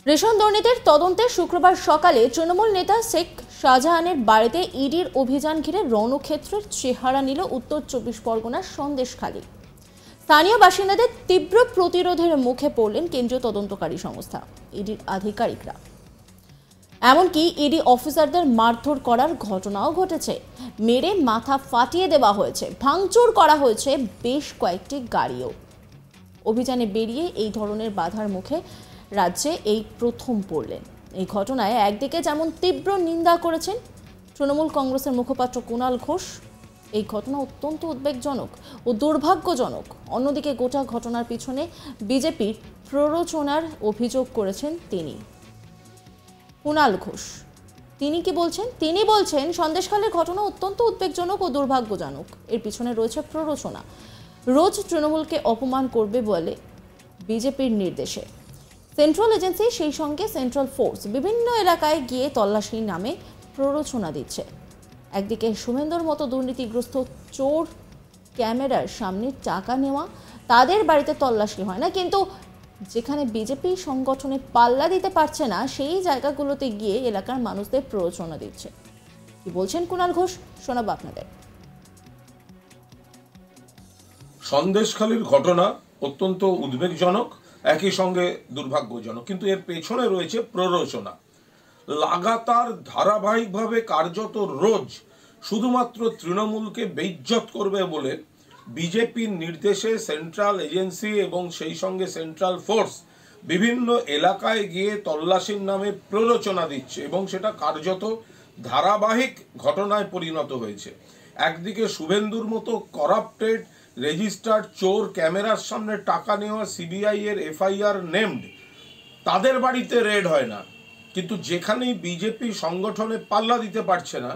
Ration দুর্নীতির তদন্তে শুক্রবার সকালে তৃণমূল নেতা শেখ শাহজাহানের বাড়িতে ইডির অভিযান ঘিরে রণক্ষেত্রের চেহারা নিল উত্তর ২৪ পরগনার সন্দেশখালী। স্থানীয় বাসিন্দাদের তীব্র প্রতিরোধের মুখে পড়লেন কেন্দ্রীয় তদন্তকারী সংস্থা ইডির আধিকারিকরা। এমনকি ইডি অফিসারদের মারধর করার ঘটনাও ঘটেছে। মেরে মাথা ফাটিয়ে দেওয়া হয়েছে, ভাঙচুর করা হয়েছে বেশ কয়েকটি গাড়িও। অভিযানে বেরিয়ে এই ধরনের বাধার মুখে রাজ্যে এই প্রথম পড়লেন। এই ঘটনায় একদিকে যেমন তীব্র নিন্দা করেছেন তৃণমূল কংগ্রেসের মুখপাত্র কুণাল ঘোষ, এই ঘটনা অত্যন্ত উদ্বেগজনক ও দুর্ভাগ্যজনক। অন্যদিকে গোটা ঘটনার পিছনে বিজেপির প্ররোচনার অভিযোগ করেছেন তিনি। কুণাল ঘোষ তিনি কি বলছেন? তিনি বলছেন সন্দেশখালীর ঘটনা অত্যন্ত উদ্বেগজনক ও দুর্ভাগ্যজনক। এর পিছনে রয়েছে প্ররোচনা। রোজ তৃণমূলকে অপমান করবে বলে বিজেপির নির্দেশে সেন্ট্রাল এজেন্সি, সেই সঙ্গে সেন্ট্রাল ফোর্স বিভিন্ন এলাকায় গিয়ে তল্লাশির নামে প্ররোচনা দিচ্ছে। একদিকে শুভেন্দুর মতো দুর্নীতিগ্রস্ত চোর ক্যামেরার সামনে টাকা নেওয়া, তাদের বাড়িতে তল্লাশি হয় না, কিন্তু যেখানে বিজেপি সংগঠনে পাল্লা দিতে পারছে না সেই জায়গাগুলোতে গিয়ে এলাকার মানুষদের প্ররোচনা দিচ্ছে। কি বলছেন কুণাল ঘোষ, শোনাবো আপনাদের। সন্দেশখালীর ঘটনা অত্যন্ত উদ্বেগজনক, একই সঙ্গে দুর্ভাগ্যজনক, কিন্তু এর পেছনে রয়েছে প্ররোচনা। লাগাতার ধারাবাহিকভাবে কার্যত রোজ শুধুমাত্র তৃণমূলকে বেইজ্জত করবে বলে বিজেপির নির্দেশে সেন্ট্রাল এজেন্সি এবং সেই সঙ্গে সেন্ট্রাল ফোর্স বিভিন্ন এলাকায় গিয়ে তল্লাশির নামে প্ররোচনা দিচ্ছে এবং সেটা কার্যত ধারাবাহিক ঘটনায় পরিণত হয়েছে। একদিকে শুভেন্দুর মতো করাপ্টেড রেজিস্টার্ড চোর ক্যামেরার সামনে টাকা নেওয়া সিবিআই এর এফআইআর নেমড, তাদের বাড়িতে রেড হয় না, কিন্তু যেখানেই বিজেপি সংগঠনে পাল্লা দিতে পারছে না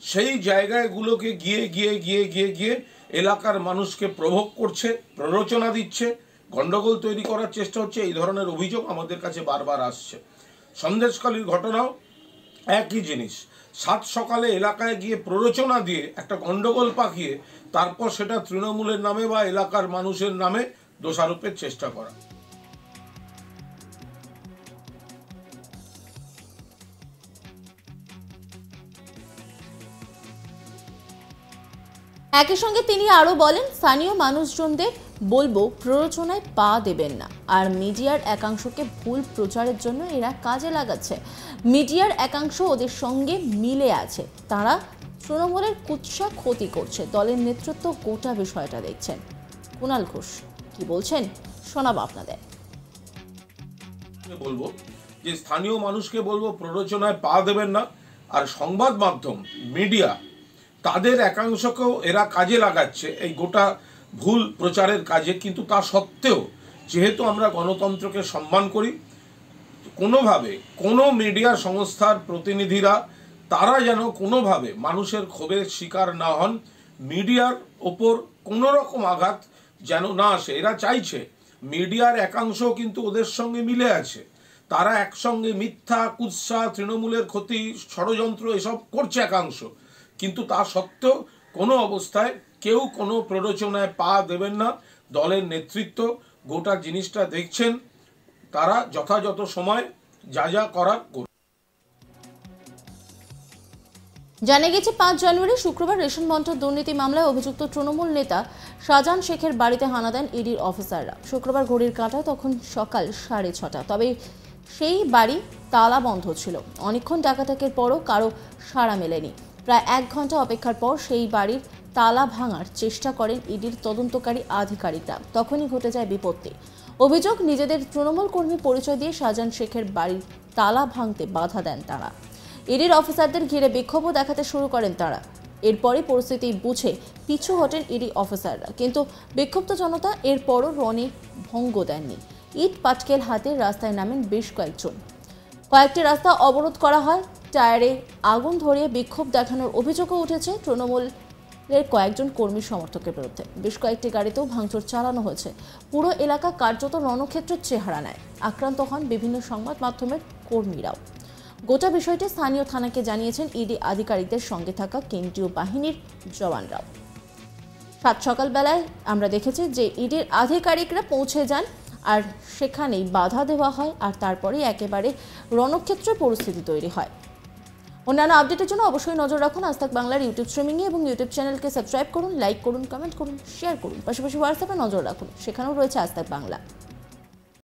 সেই জায়গাগুলোকে গিয়ে গিয়ে গিয়ে গিয়ে গিয়ে এলাকার মানুষকে প্রভোগ করছে, প্ররোচনা দিচ্ছে, গন্ডগোল তৈরি করার চেষ্টা হচ্ছে। এই ধরনের অভিযোগ আমাদের কাছে বারবার আসছে। সন্দেশখালীর ঘটনাও একই জিনিস। সাত সকালে এলাকায় গিয়ে প্ররোচনা দিয়ে একটা গন্ডগোল পাকিয়ে তারপর সেটা তৃণমূলের নামে বা এলাকার মানুষের নামে দোষারোপের চেষ্টা করা। একই সঙ্গে তিনি আরো বলেন, স্থানীয় মানুষজনদের বলবো প্ররোচনায় পা দেবেন না। আর মিডিয়ার একাংশকে ভুল প্রচারের জন্য এরা কাজে লাগাচ্ছে। মিডিয়ার একাংশ ওদের সঙ্গে মিলে আছে, তারা তৃণমূলের কুৎসা ক্ষতি করছে। দলের নেতৃত্ব গোটা বিষয়টা দেখছেন। কুণাল ঘোষ কি বলছেন শোনাবো আপনাদের। বলবো যে স্থানীয় মানুষকে বলবো প্ররোচনায় পা দেবেন না। আর সংবাদ মাধ্যম, মিডিয়া, তাদের একাংশকেও এরা কাজে লাগাচ্ছে এই গোটা ভুল প্রচারের কাজে। কিন্তু তা সত্ত্বেও যেহেতু আমরা গণতন্ত্রকে সম্মান করি, কোনোভাবে কোনো মিডিয়া সংস্থার প্রতিনিধিরা তারা যেন কোনোভাবে মানুষের ক্ষোভের শিকার না হন, মিডিয়ার ওপর কোনো রকম আঘাত যেন না আসে। এরা চাইছে, মিডিয়ার একাংশ কিন্তু ওদের সঙ্গে মিলে আছে, তারা একসঙ্গে মিথ্যা, কুৎসা, তৃণমূলের ক্ষতি, ষড়যন্ত্র এসব করছে একাংশ, কিন্তু তা সত্ত্বেও কোনো অবস্থায় কেউ কোনো প্ররোচনায় পা দেবেন না। দলের নেতৃত্ব গোটা জিনিসটা দেখছেন, তারা যথাযথ সময় যা যা করার করবে। জানা গেছে ৫ জানুয়ারি শুক্রবার রেশন বন্টন দুর্নীতি মামলায় অভিযুক্ত তৃণমূল নেতা শাহজাহান শেখের বাড়িতে হানা দেন ইডির অফিসাররা। শুক্রবার ঘড়ির কাঁটায় তখন সকাল 6:30। তবে সেই বাড়ি তালা বন্ধ ছিল। অনেকক্ষণ ডাকাডাকির পরও কারো সাড়া মেলেনি। প্রায় 1 ঘন্টা অপেক্ষার পর সেই বাড়ির তালা ভাঙার চেষ্টা করেন ইডির তদন্তকারী আধিকারিকরা। তখনই ঘটে যায় বিপত্তি। অভিযোগ, নিজেদের তৃণমূল কর্মী পরিচয় দিয়ে শাহজাহান শেখের বাড়ির তালা ভাঙতে বাধা দেন তারা। ইডির অফিসারদের ঘিরে বিক্ষোভও দেখাতে শুরু করেন তারা। এরপরই পরিস্থিতি বুঝে পিছু হটেন ইডি অফিসাররা, কিন্তু বিক্ষুব্ধ জনতা এরপরও রণে ভঙ্গ দেননি। ইট পাটকেল হাতে রাস্তায় নামেন বেশ কয়েকজন। কয়েকটি রাস্তা অবরোধ করা হয়। টায়ারে আগুন ধরিয়ে বিক্ষোভ দেখানোর অভিযোগও উঠেছে তৃণমূলের কয়েকজন কর্মী সমর্থকের বিরুদ্ধে। বেশ কয়েকটি গাড়িতেও ভাঙচুর চালানো হয়েছে। পুরো এলাকা কার্যত রণক্ষেত্রের চেহারা নেয়। আক্রান্ত হন বিভিন্ন সংবাদ মাধ্যমের কর্মীরাও। গোটা বিষয়টি স্থানীয় থানাকে জানিয়েছেন ইডি আধিকারিকদের সঙ্গে থাকা কেন্দ্রীয় বাহিনীর জওয়ানরাও। সাত সকালবেলায় আমরা দেখেছি যে ইডির আধিকারিকরা পৌঁছে যান আর সেখানেই বাধা দেওয়া হয়, আর তারপরেই একেবারে রণক্ষেত্রের পরিস্থিতি তৈরি হয়। অন্যান্য আপডেটের জন্য অবশ্যই নজর রাখুন আজ তাক বাংলার ইউটিউব স্ট্রিমিংয়ে এবং ইউটিউব চ্যানেলকে সাবস্ক্রাইব করুন, লাইক করুন, কমেন্ট করুন, শেয়ার করুন। পাশাপাশি হোয়াটসঅ্যাপে নজর রাখুন, সেখানেও রয়েছে আজ তাক বাংলা।